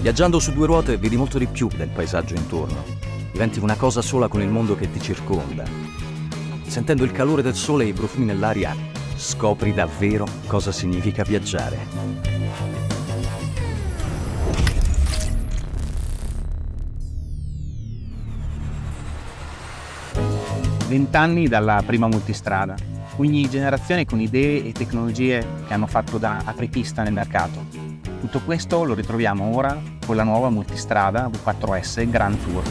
Viaggiando su due ruote vedi molto di più del paesaggio intorno. Diventi una cosa sola con il mondo che ti circonda. Sentendo il calore del sole e i profumi nell'aria, scopri davvero cosa significa viaggiare. 20 anni dalla prima multistrada, ogni generazione con idee e tecnologie che hanno fatto da apripista nel mercato. Tutto questo lo ritroviamo ora con la nuova multistrada V4S Grand Tour.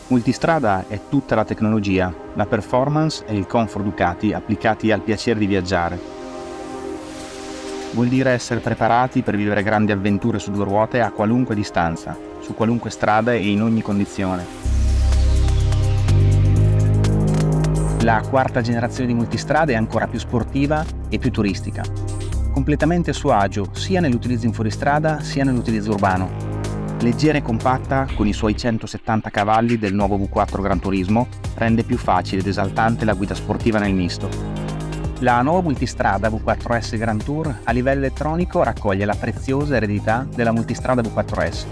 Multistrada è tutta la tecnologia, la performance e il comfort Ducati applicati al piacere di viaggiare. Vuol dire essere preparati per vivere grandi avventure su due ruote a qualunque distanza, su qualunque strada e in ogni condizione. La quarta generazione di multistrada è ancora più sportiva e più turistica, completamente a suo agio sia nell'utilizzo in fuoristrada sia nell'utilizzo urbano. Leggera e compatta, con i suoi 170 cavalli del nuovo V4 Gran Turismo, rende più facile ed esaltante la guida sportiva nel misto. La nuova multistrada V4S Grand Tour a livello elettronico raccoglie la preziosa eredità della multistrada V4S,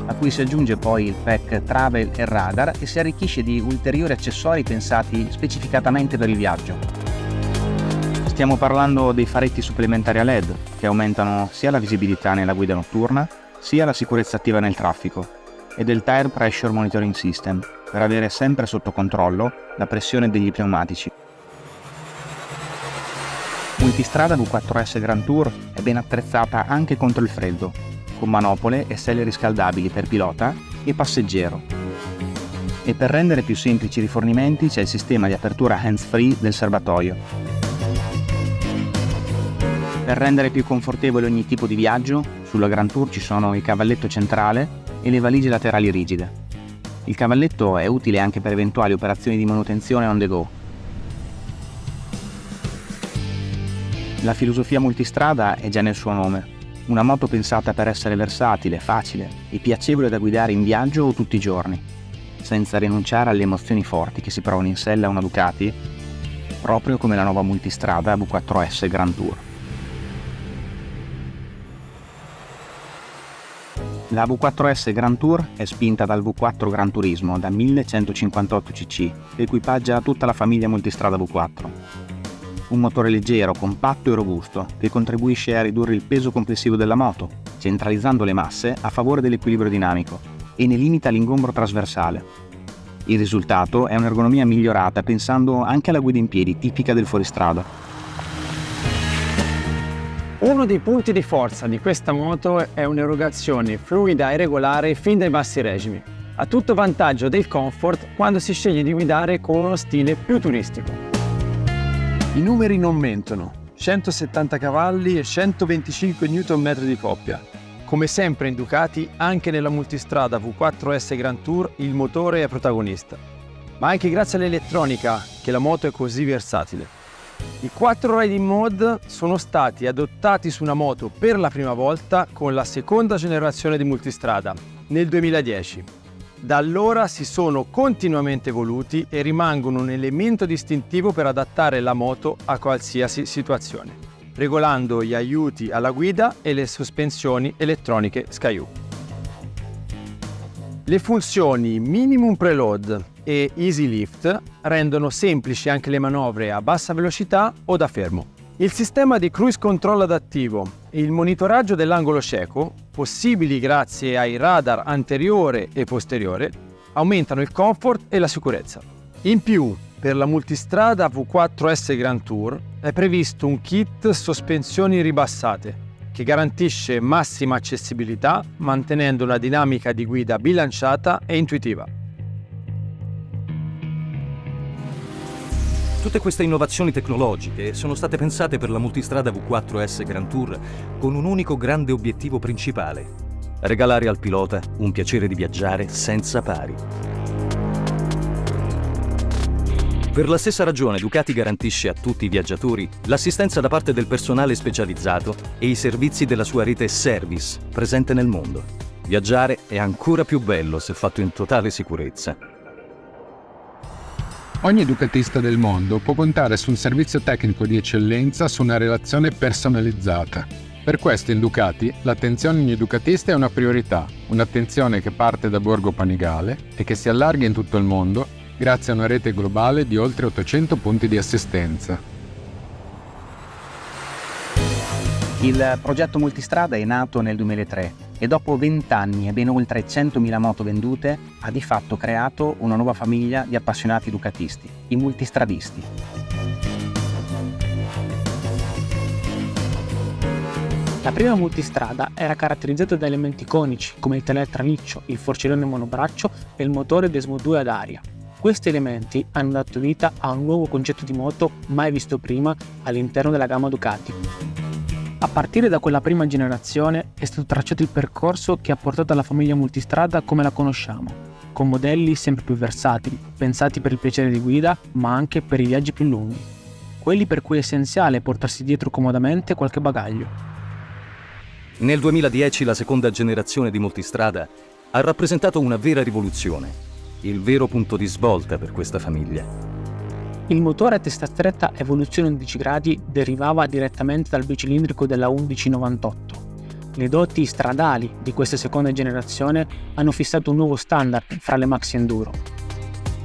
a cui si aggiunge poi il pack Travel e Radar e si arricchisce di ulteriori accessori pensati specificatamente per il viaggio. Stiamo parlando dei faretti supplementari a LED, che aumentano sia la visibilità nella guida notturna, sia la sicurezza attiva nel traffico, e del Tire Pressure Monitoring System, per avere sempre sotto controllo la pressione degli pneumatici. Multistrada V4S Grand Tour è ben attrezzata anche contro il freddo, con manopole e selle riscaldabili per pilota e passeggero. E per rendere più semplici i rifornimenti c'è il sistema di apertura hands-free del serbatoio. Per rendere più confortevole ogni tipo di viaggio, sulla Grand Tour ci sono il cavalletto centrale e le valigie laterali rigide. Il cavalletto è utile anche per eventuali operazioni di manutenzione on the go. La filosofia multistrada è già nel suo nome, una moto pensata per essere versatile, facile e piacevole da guidare in viaggio o tutti i giorni, senza rinunciare alle emozioni forti che si provano in sella a una Ducati, proprio come la nuova multistrada V4S Grand Tour. La V4S Grand Tour è spinta dal V4 Gran Turismo da 1158 cc, che equipaggia tutta la famiglia multistrada V4. Un motore leggero, compatto e robusto, che contribuisce a ridurre il peso complessivo della moto, centralizzando le masse a favore dell'equilibrio dinamico, e ne limita l'ingombro trasversale. Il risultato è un'ergonomia migliorata pensando anche alla guida in piedi tipica del fuoristrada. Uno dei punti di forza di questa moto è un'erogazione fluida e regolare fin dai bassi regimi, a tutto vantaggio del comfort quando si sceglie di guidare con uno stile più turistico. I numeri non mentono, 170 cavalli e 125 Nm di coppia. Come sempre in Ducati, anche nella multistrada V4S Grand Tour il motore è protagonista, ma anche grazie all'elettronica che la moto è così versatile. I 4 Riding Mode sono stati adottati su una moto per la prima volta con la seconda generazione di multistrada, nel 2010. Da allora si sono continuamente evoluti e rimangono un elemento distintivo per adattare la moto a qualsiasi situazione, regolando gli aiuti alla guida e le sospensioni elettroniche Skyu. Le funzioni Minimum Preload e Easy Lift rendono semplici anche le manovre a bassa velocità o da fermo. Il sistema di cruise control adattivo e il monitoraggio dell'angolo cieco, possibili grazie ai radar anteriore e posteriore, aumentano il comfort e la sicurezza. In più, per la multistrada V4S Grand Tour è previsto un kit sospensioni ribassate, che garantisce massima accessibilità mantenendo una dinamica di guida bilanciata e intuitiva. Tutte queste innovazioni tecnologiche sono state pensate per la multistrada V4S Grand Tour con un unico grande obiettivo principale: regalare al pilota un piacere di viaggiare senza pari. Per la stessa ragione Ducati garantisce a tutti i viaggiatori l'assistenza da parte del personale specializzato e i servizi della sua rete service presente nel mondo. Viaggiare è ancora più bello se fatto in totale sicurezza. Ogni ducatista del mondo può contare su un servizio tecnico di eccellenza, su una relazione personalizzata. Per questo in Ducati l'attenzione ogni ducatista è una priorità, un'attenzione che parte da Borgo Panigale e che si allarga in tutto il mondo grazie a una rete globale di oltre 800 punti di assistenza. Il progetto multistrada è nato nel 2003 e dopo 20 anni e ben oltre 100.000 moto vendute ha di fatto creato una nuova famiglia di appassionati ducatisti, i multistradisti. La prima multistrada era caratterizzata da elementi iconici come il telè traliccio, il forcellone monobraccio e il motore Desmo 2 ad aria. Questi elementi hanno dato vita a un nuovo concetto di moto mai visto prima all'interno della gamma Ducati. A partire da quella prima generazione è stato tracciato il percorso che ha portato alla famiglia multistrada come la conosciamo, con modelli sempre più versatili, pensati per il piacere di guida ma anche per i viaggi più lunghi, quelli per cui è essenziale portarsi dietro comodamente qualche bagaglio. Nel 2010 la seconda generazione di multistrada ha rappresentato una vera rivoluzione, il vero punto di svolta per questa famiglia. Il motore a testa stretta evoluzione 11 gradi derivava direttamente dal bicilindrico della 1198. Le doti stradali di questa seconda generazione hanno fissato un nuovo standard fra le maxi enduro.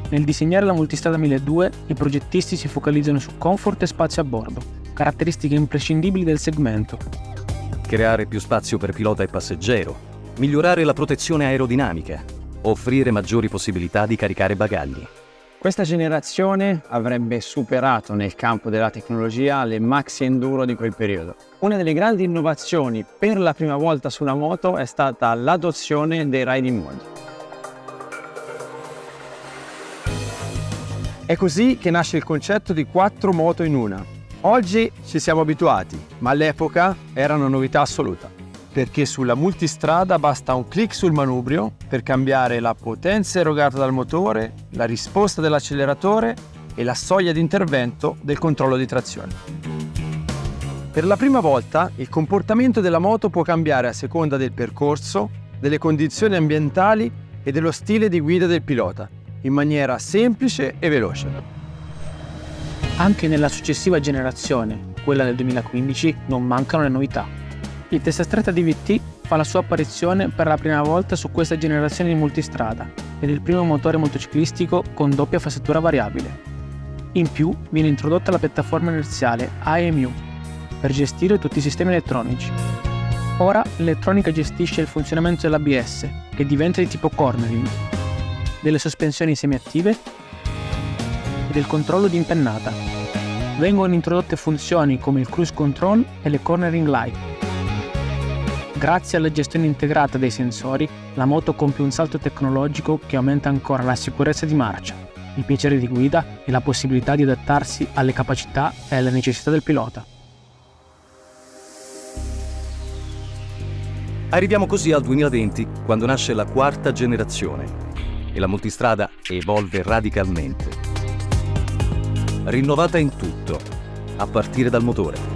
Nel disegnare la multistrada 1200 i progettisti si focalizzano su comfort e spazio a bordo, caratteristiche imprescindibili del segmento. Creare più spazio per pilota e passeggero, migliorare la protezione aerodinamica, offrire maggiori possibilità di caricare bagagli. Questa generazione avrebbe superato nel campo della tecnologia le maxi enduro di quel periodo. Una delle grandi innovazioni per la prima volta su una moto è stata l'adozione dei riding mode. È così che nasce il concetto di 4 moto in una. Oggi ci siamo abituati, ma all'epoca era una novità assoluta, perché sulla multistrada basta un clic sul manubrio per cambiare la potenza erogata dal motore, la risposta dell'acceleratore e la soglia di intervento del controllo di trazione. Per la prima volta il comportamento della moto può cambiare a seconda del percorso, delle condizioni ambientali e dello stile di guida del pilota, in maniera semplice e veloce. Anche nella successiva generazione, quella del 2015, non mancano le novità. Il testa stretta DVT fa la sua apparizione per la prima volta su questa generazione di multistrada ed è il primo motore motociclistico con doppia fassatura variabile. In più viene introdotta la piattaforma inerziale AMU per gestire tutti i sistemi elettronici. Ora l'elettronica gestisce il funzionamento dell'ABS, che diventa di tipo cornering, delle sospensioni semiattive e del controllo di impennata. Vengono introdotte funzioni come il cruise control e le cornering light. Grazie alla gestione integrata dei sensori, la moto compie un salto tecnologico che aumenta ancora la sicurezza di marcia, il piacere di guida e la possibilità di adattarsi alle capacità e alle necessità del pilota. Arriviamo così al 2020, quando nasce la quarta generazione e la multistrada evolve radicalmente. Rinnovata in tutto, a partire dal motore.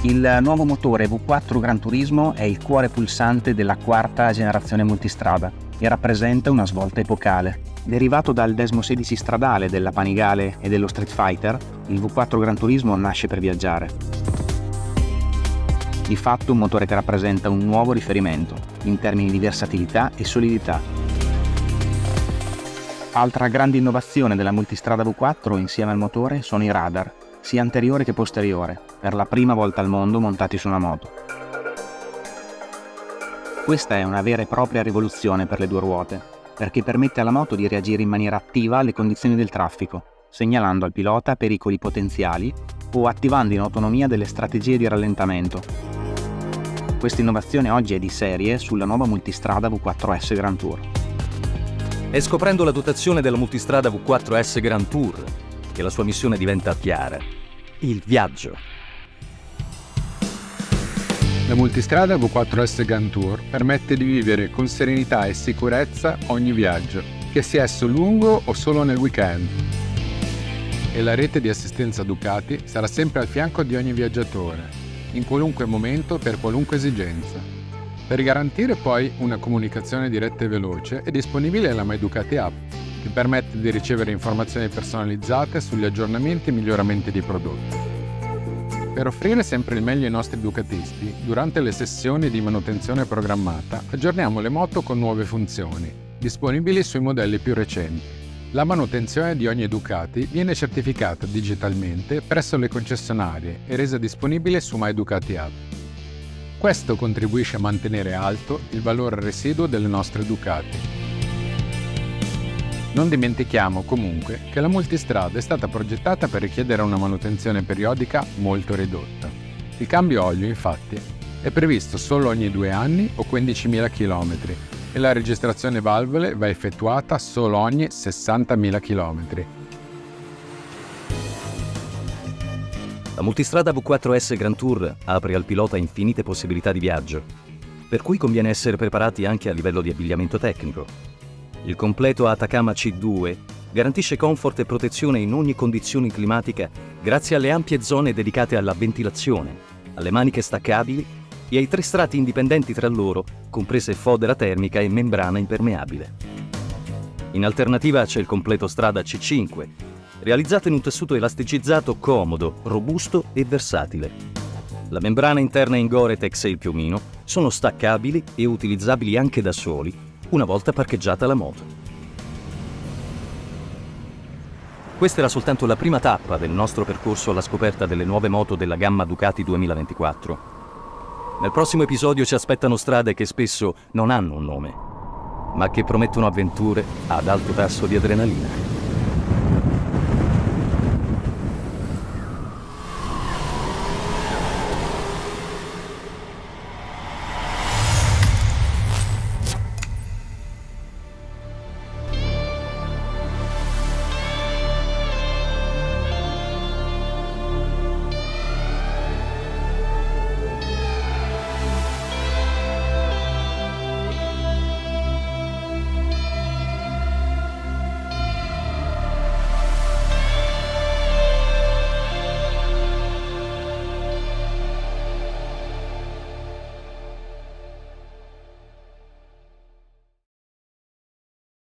Il nuovo motore V4 Gran Turismo è il cuore pulsante della quarta generazione multistrada e rappresenta una svolta epocale. Derivato dal Desmo 16 stradale della Panigale e dello Street Fighter, il V4 Gran Turismo nasce per viaggiare. Di fatto un motore che rappresenta un nuovo riferimento in termini di versatilità e solidità. Altra grande innovazione della multistrada V4 insieme al motore sono i radar, sia anteriore che posteriore, per la prima volta al mondo montati su una moto. Questa è una vera e propria rivoluzione per le due ruote, perché permette alla moto di reagire in maniera attiva alle condizioni del traffico, segnalando al pilota pericoli potenziali o attivando in autonomia delle strategie di rallentamento. Questa innovazione oggi è di serie sulla nuova multistrada V4S Grand Tour. È scoprendo la dotazione della multistrada V4S Grand Tour che la sua missione diventa chiara: il viaggio. La multistrada V4S Grand Tour permette di vivere con serenità e sicurezza ogni viaggio, che sia esso lungo o solo nel weekend. E la rete di assistenza Ducati sarà sempre al fianco di ogni viaggiatore, in qualunque momento per qualunque esigenza. Per garantire poi una comunicazione diretta e veloce è disponibile la My Ducati App, che permette di ricevere informazioni personalizzate sugli aggiornamenti e miglioramenti di prodotti. Per offrire sempre il meglio ai nostri ducatisti, durante le sessioni di manutenzione programmata aggiorniamo le moto con nuove funzioni, disponibili sui modelli più recenti. La manutenzione di ogni Ducati viene certificata digitalmente presso le concessionarie e resa disponibile su My Ducati App. Questo contribuisce a mantenere alto il valore residuo delle nostre Ducati. Non dimentichiamo comunque che la multistrada è stata progettata per richiedere una manutenzione periodica molto ridotta. Il cambio olio, infatti, è previsto solo ogni 2 anni o 15.000 km e la registrazione valvole va effettuata solo ogni 60.000 km. La multistrada V4S Grand Tour apre al pilota infinite possibilità di viaggio, per cui conviene essere preparati anche a livello di abbigliamento tecnico. Il completo Atacama C2 garantisce comfort e protezione in ogni condizione climatica grazie alle ampie zone dedicate alla ventilazione, alle maniche staccabili e ai 3 strati indipendenti tra loro, comprese fodera termica e membrana impermeabile. In alternativa c'è il completo strada C5, realizzato in un tessuto elasticizzato comodo, robusto e versatile. La membrana interna in Gore-Tex e il piumino sono staccabili e utilizzabili anche da soli, una volta parcheggiata la moto. Questa era soltanto la prima tappa del nostro percorso alla scoperta delle nuove moto della gamma Ducati 2024. Nel prossimo episodio ci aspettano strade che spesso non hanno un nome, ma che promettono avventure ad alto tasso di adrenalina.